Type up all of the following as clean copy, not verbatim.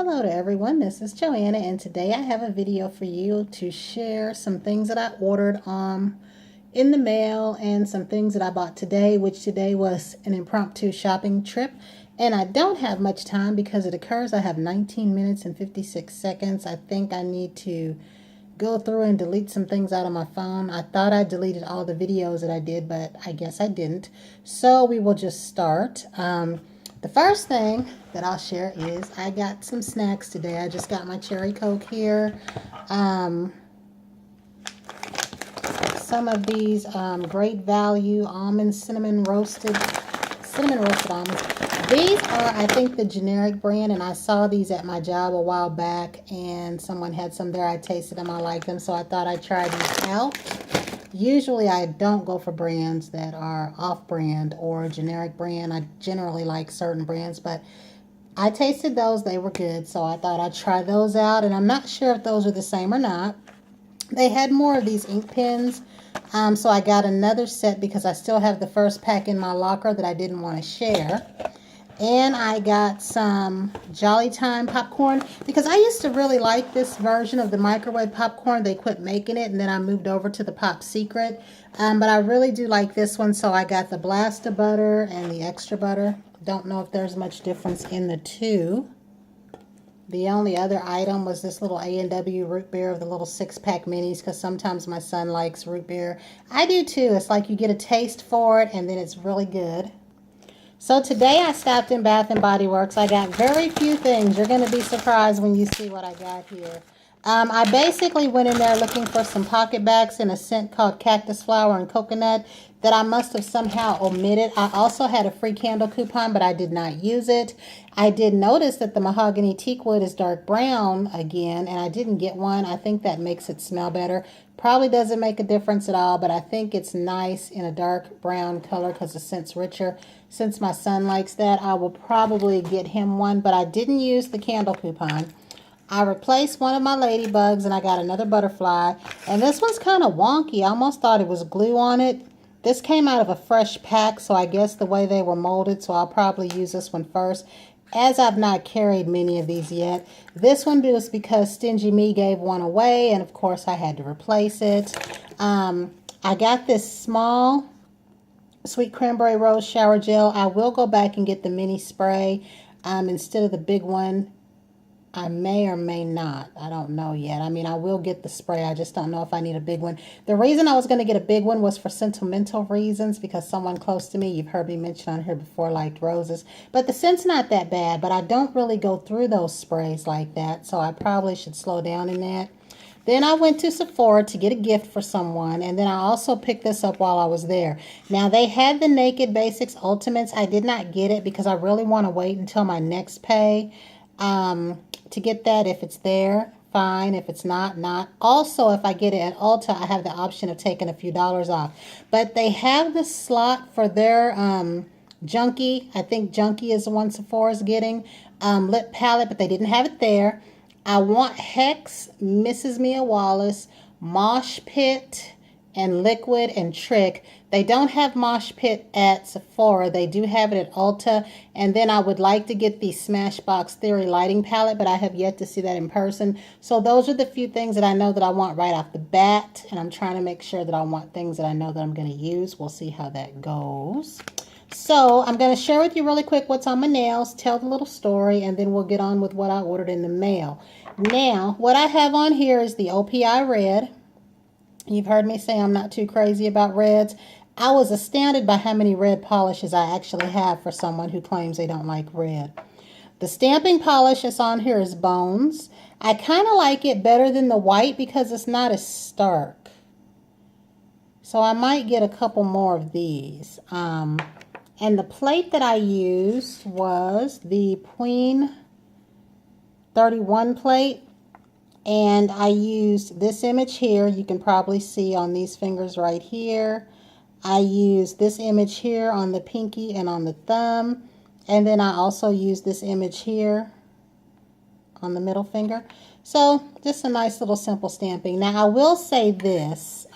Hello to everyone, this is Joanna, and today I have a video for you to share some things that I ordered in the mail and some things that I bought today, which today was an impromptu shopping trip. And I don't have much time because it occurs I have 19 minutes and 56 seconds. I think I need to go through and delete some things out of my phone. I thought I deleted all the videos that I did, but I guess I didn't. So we will just start. The first thing that I'll share is I got some snacks today. I just got my cherry Coke here. Some of these Great Value cinnamon roasted almonds. These are, I think, the generic brand, and I saw these at my job a while back, and someone had some there. I tasted them. I liked them, so I thought I'd try these out. Usually I don't go for brands that are off-brand or generic brand. I generally like certain brands, but I tasted those. They were good, so I thought I'd try those out, and I'm not sure if those are the same or not. They had more of these ink pens, so I got another set because I still have the first pack in my locker that I didn't want to share. And I got some Jolly Time popcorn because I used to really like this version of the microwave popcorn. They quit making it, and then I moved over to the Pop Secret. But I really do like this one, so I got the Blasta butter and the extra butter. Don't know if there's much difference in the two. The only other item was this little A&W root beer of the little 6-pack minis because sometimes my son likes root beer. I do too. It's like you get a taste for it, and then it's really good. So today I stopped in Bath & Body Works. I got very few things. You're going to be surprised when you see what I got here. I basically went in there looking for some pocket bags in a scent called Cactus Flower and Coconut that I must have somehow omitted. I also had a free candle coupon, but I did not use it. I did notice that the mahogany teakwood is dark brown again, and I didn't get one. I think that makes it smell better. Probably doesn't make a difference at all, but I think it's nice in a dark brown color because the scent's richer. Since my son likes that, I will probably get him one, but I didn't use the candle coupon. I replaced one of my ladybugs, and I got another butterfly, and this one's kind of wonky. I almost thought it was glue on it. This came out of a fresh pack, so I guess the way they were molded, so I'll probably use this one first, as I've not carried many of these yet. This one was because Stingy Me gave one away, and of course I had to replace it. I got this small Sweet Cranberry Rose shower gel. I will go back and get the mini spray instead of the big one. I may or may not. I don't know yet. I mean, I will get the spray. I just don't know if I need a big one. The reason I was going to get a big one was for sentimental reasons because someone close to me, you've heard me mention on here before, liked roses. But the scent's not that bad, but I don't really go through those sprays like that, so I probably should slow down in that. Then I went to Sephora to get a gift for someone, and then I also picked this up while I was there. Now, they had the Naked Basics Ultimates. I did not get it because I really want to wait until my next pay to get that. If it's there, fine. If it's not, not. Also, if I get it at Ulta, I have the option of taking a few dollars off. But they have the slot for their Junkie. I think Junkie is the one Sephora's getting. Lip palette, but they didn't have it there. I want Hex, Mrs. Mia Wallace, Mosh Pit, and Liquid and Trick. They don't have Mosh Pit at Sephora. They do have it at Ulta. And then I would like to get the Smashbox Theory lighting palette, but I have yet to see that in person. So those are the few things that I know that I want right off the bat. And I'm trying to make sure that I want things that I know that I'm going to use. We'll see how that goes. So I'm going to share with you really quick what's on my nails, tell the little story, and then we'll get on with what I ordered in the mail. Now, what I have on here is the OPI Red. You've heard me say I'm not too crazy about reds. I was astounded by how many red polishes I actually have for someone who claims they don't like red. The stamping polish that's on here is Bones. I kind of like it better than the white because it's not as stark. So I might get a couple more of these. And the plate that I used was the Queen 31 plate. And I used this image here. You can probably see on these fingers right here. I used this image here on the pinky and on the thumb. And then I also used this image here on the middle finger. So just a nice little simple stamping. Now I will say this.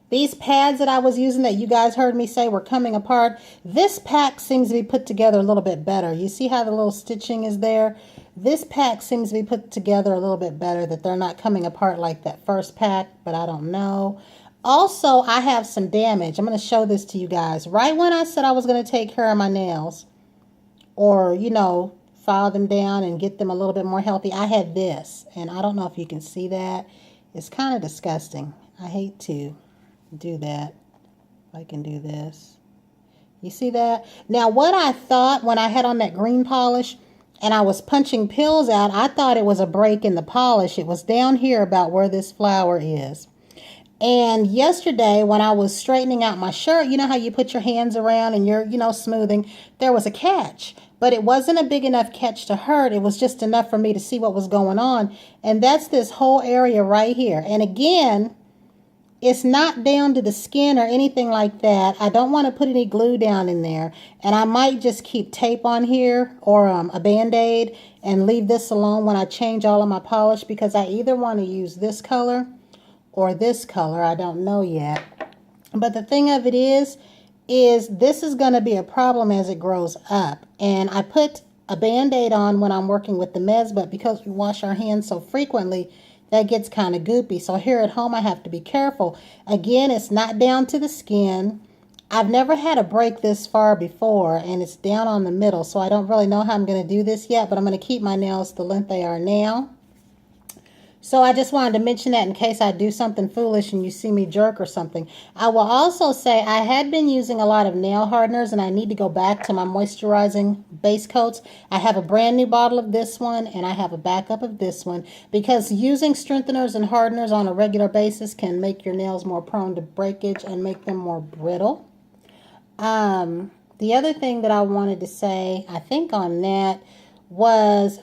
These pads that I was using that you guys heard me say were coming apart, this pack seems to be put together a little bit better. You see how the little stitching is there? This pack seems to be put together a little bit better, that they're not coming apart like that first pack, but I don't know. Also, I have some damage. I'm going to show this to you guys. Right when I said I was going to take care of my nails, or, you know, file them down and get them a little bit more healthy, I had this. And I don't know if you can see that. It's kind of disgusting. I hate to do that. I can do this. You see that? Now, what I thought when I had on that green polish and I was punching pills out, I thought it was a break in the polish. It was down here about where this flower is. And yesterday when I was straightening out my shirt, you know how you put your hands around and you're, you know, smoothing, there was a catch. But it wasn't a big enough catch to hurt. It was just enough for me to see what was going on. And that's this whole area right here. And again, it's not down to the skin or anything like that. I don't want to put any glue down in there. And I might just keep tape on here or a Band-Aid and leave this alone when I change all of my polish, because I either want to use this color or this color. I don't know yet. But the thing of it is this is going to be a problem as it grows up. And I put a Band-Aid on when I'm working with the meds, but because we wash our hands so frequently, that gets kind of goopy. So here at home, I have to be careful. Again, it's not down to the skin. I've never had a break this far before, and it's down on the middle. So I don't really know how I'm going to do this yet, but I'm going to keep my nails the length they are now. So I just wanted to mention that in case I do something foolish and you see me jerk or something. I will also say I had been using a lot of nail hardeners, and I need to go back to my moisturizing base coats. I have a brand new bottle of this one, and I have a backup of this one, because using strengtheners and hardeners on a regular basis can make your nails more prone to breakage and make them more brittle. The other thing that I wanted to say, I think on that, was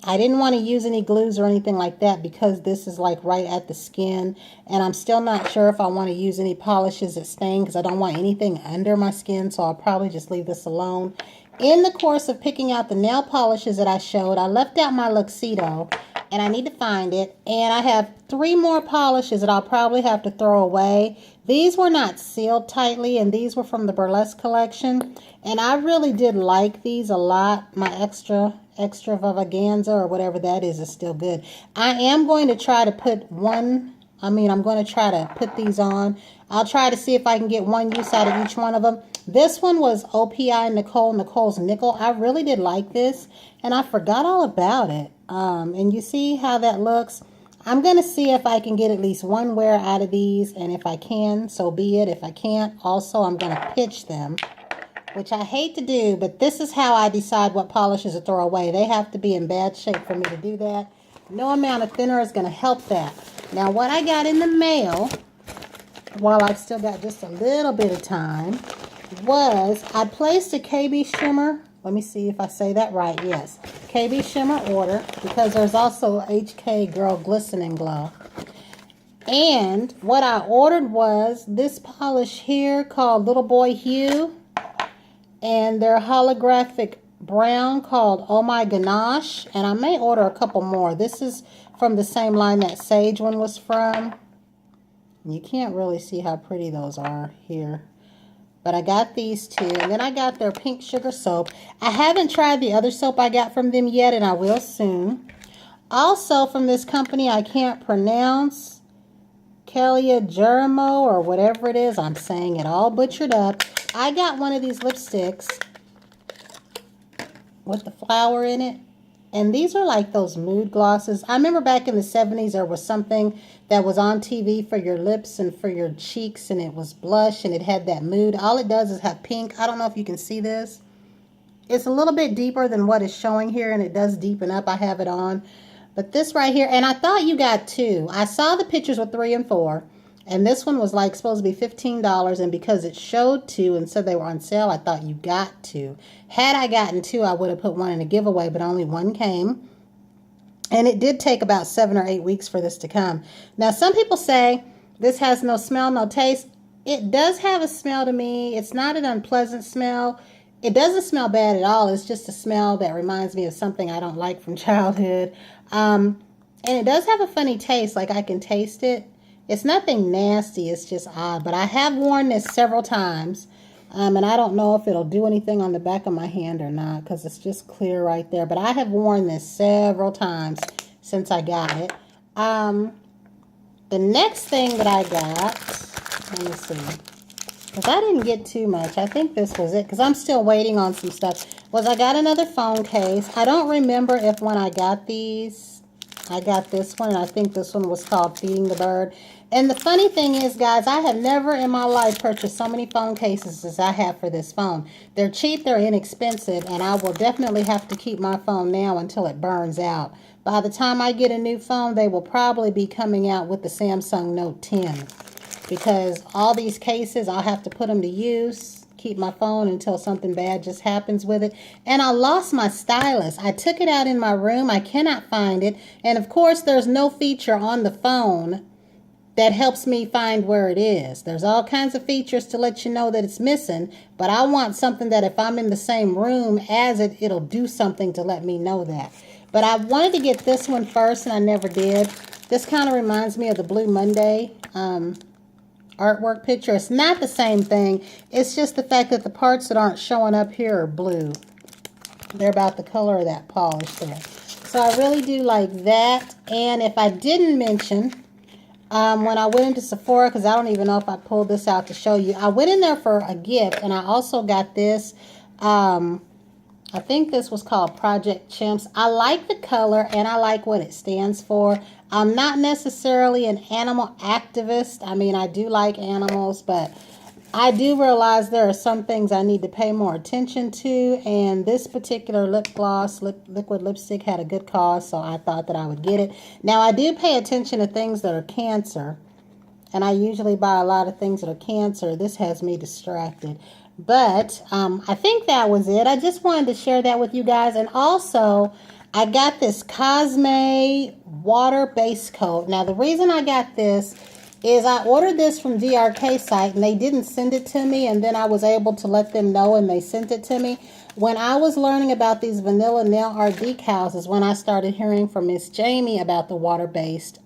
I didn't want to use any glues or anything like that, because this is like right at the skin, and I'm still not sure if I want to use any polishes that stain, because I don't want anything under my skin, so I'll probably just leave this alone. In the course of picking out the nail polishes that I showed, I left out my Luxedo, and I need to find it, and I have 3 more polishes that I'll probably have to throw away. These were not sealed tightly, and these were from the Burlesque collection, and I really did like these a lot. My extravaganza or whatever that is still good. I am going to try to put I'm going to try to put these on. I'll try to see if I can get one use out of each one of them. This one was OPI Nicole's Nickel. I really did like this, and I forgot all about it. And you see how that looks? I'm going to see if I can get at least one wear out of these, and if I can, so be it. If I can't, also I'm going to pitch them, which I hate to do, but this is how I decide what polishes to throw away. They have to be in bad shape for me to do that. No amount of thinner is going to help that. Now, what I got in the mail, while I've still got just a little bit of time, was I placed a KB Shimmer. Let me see if I say that right. Yes, KB Shimmer order, because there's also HK Girl Glistening Glow. And what I ordered was this polish here called Little Boy Hue, and their holographic brown called Oh My Ganache, and I may order a couple more. This is from the same line that Sage one was from. You can't really see how pretty those are here, but I got these 2, and then I got their pink sugar soap. I haven't tried the other soap I got from them yet, and I will soon. Also from this company I can't pronounce, Kalia Germo or whatever it is. I'm saying it all butchered up. I got one of these lipsticks with the flower in it. And these are like those mood glosses. I remember back in the 70s there was something that was on TV for your lips and for your cheeks, and it was blush, and it had that mood. All it does is have pink. I don't know if you can see this. It's a little bit deeper than what is showing here, and it does deepen up. I have it on. But this right here, and I thought you got 2. I saw the pictures with 3 and 4. And this one was like supposed to be $15, and because it showed 2 and said they were on sale, I thought you got 2. Had I gotten 2, I would have put one in a giveaway, but only one came. And it did take about 7 or 8 weeks for this to come. Now, some people say this has no smell, no taste. It does have a smell to me. It's not an unpleasant smell. It doesn't smell bad at all. It's just a smell that reminds me of something I don't like from childhood. And it does have a funny taste, like I can taste it. It's nothing nasty. It's just odd. But I have worn this several times. And I don't know if it'll do anything on the back of my hand or not because it's just clear right there. But I have worn this several times since I got it. The next thing that I got, let me see, because I didn't get too much. I think this was it because I'm still waiting on some stuff. Was I got another phone case. I don't remember if when I got these, I got this one. And I think this one was called Feeding the Bird. And the funny thing is, guys, I have never in my life purchased so many phone cases as I have for this phone. They're cheap, they're inexpensive, and I will definitely have to keep my phone now until it burns out. By the time I get a new phone, they will probably be coming out with the Samsung Note 10. Because all these cases, I'll have to put them to use, keep my phone until something bad just happens with it. And I lost my stylus. I took it out in my room. I cannot find it. And of course, there's no feature on the phone that helps me find where it is. There's all kinds of features to let you know that it's missing, but I want something that if I'm in the same room as it, it'll do something to let me know that. But I wanted to get this one first, and I never did. This kind of reminds me of the Blue Monday artwork picture. It's not the same thing. It's just the fact that the parts that aren't showing up here are blue. They're about the color of that polish there. So I really do like that. And if I didn't mention, when I went into Sephora, because I don't even know if I pulled this out to show you, I went in there for a gift, and I also got this. I think this was called Project Chimps. I like the color, and I like what it stands for. I'm not necessarily an animal activist. I mean, I do like animals, but I do realize there are some things I need to pay more attention to, and this particular lip gloss, liquid lipstick, had a good cause, so I thought that I would get it. Now, I do pay attention to things that are cancer, and I usually buy a lot of things that are cancer. This has me distracted. But I think that was it. I just wanted to share that with you guys. And also, I got this Cosme water base coat. Now, the reason I got this is I ordered this from DRK site, and they didn't send it to me, and then I was able to let them know, and they sent it to me. When I was learning about these vanilla nail art decals is when I started hearing from Miss Jamie about the water-based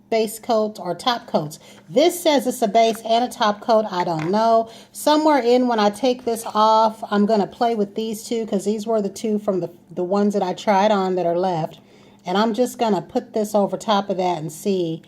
base coats or top coats. This says it's a base and a top coat. I don't know. Somewhere in when I take this off, I'm going to play with these two because these were the two from the ones that I tried on that are left. And I'm just going to put this over top of that and see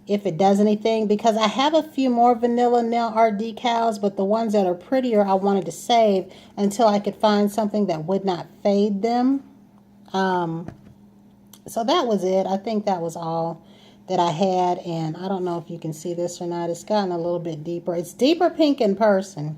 if it does anything, because I have a few more vanilla nail art decals, but the ones that are prettier I wanted to save until I could find something that would not fade them. So that was it. I think that was all that I had, and I don't know if you can see this or not. It's gotten a little bit deeper. It's deeper pink in person,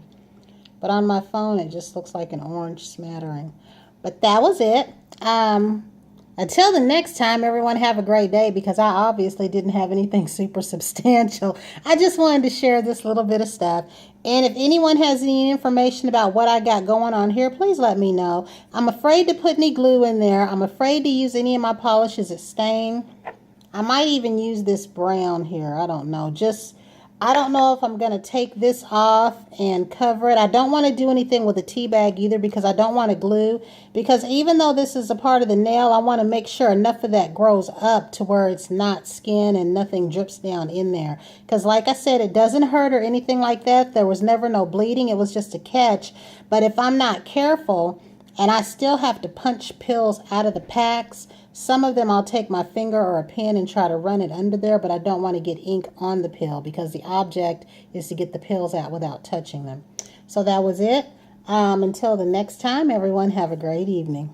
but on my phone it just looks like an orange smattering. But that was it. Until the next time, everyone have a great day, because I obviously didn't have anything super substantial. I just wanted to share this little bit of stuff. And if anyone has any information about what I got going on here, please let me know. I'm afraid to put any glue in there. I'm afraid to use any of my polishes that stain. I might even use this brown here. I don't know. I don't know if I'm going to take this off and cover it. I don't want to do anything with a tea bag either, because I don't want to glue. Because even though this is a part of the nail, I want to make sure enough of that grows up to where it's not skin and nothing drips down in there. Because like I said, it doesn't hurt or anything like that. There was never no bleeding. It was just a catch. But if I'm not careful, and I still have to punch pills out of the packs, some of them I'll take my finger or a pen and try to run it under there, but I don't want to get ink on the pill, because the object is to get the pills out without touching them. So that was it. Until the next time, everyone have a great evening.